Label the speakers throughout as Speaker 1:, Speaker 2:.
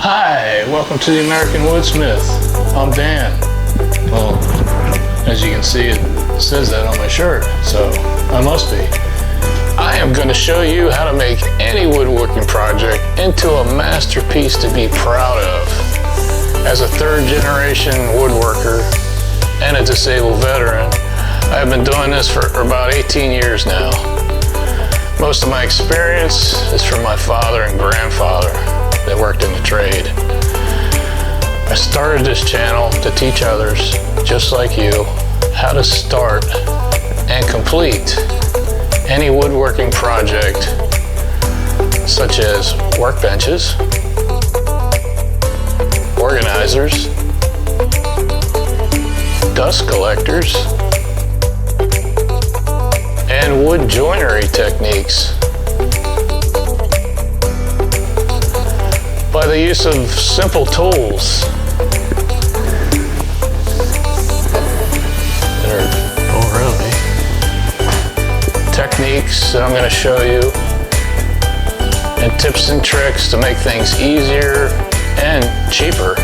Speaker 1: Hi, welcome to the American Woodsmith. I'm Dan. Well, as you can see, it says that on my shirt, so I must be. I am going to show you how to make any woodworking project into a masterpiece to be proud of. As a third-generation woodworker and a disabled veteran, I've been doing this for about 18 years now. Most of my experience is from my father and grandfather that worked in the trade. I started this channel to teach others, just like you, how to start and complete any woodworking project, such as workbenches, organizers, dust collectors, and wood joinery techniques. By the use of simple tools that are all around me. Techniques that I'm going to show you, and tips and tricks to make things easier and cheaper.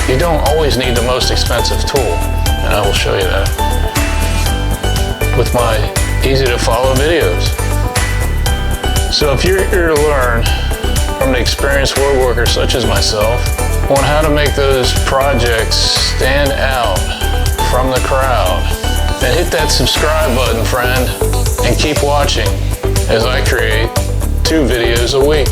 Speaker 1: You don't always need the most expensive tool, and I will show you that with my easy to follow videos. So if you're here to learn from an experienced woodworker such as myself on how to make those projects stand out from the crowd, then hit that subscribe button, friend, and keep watching as I create 2 videos a week.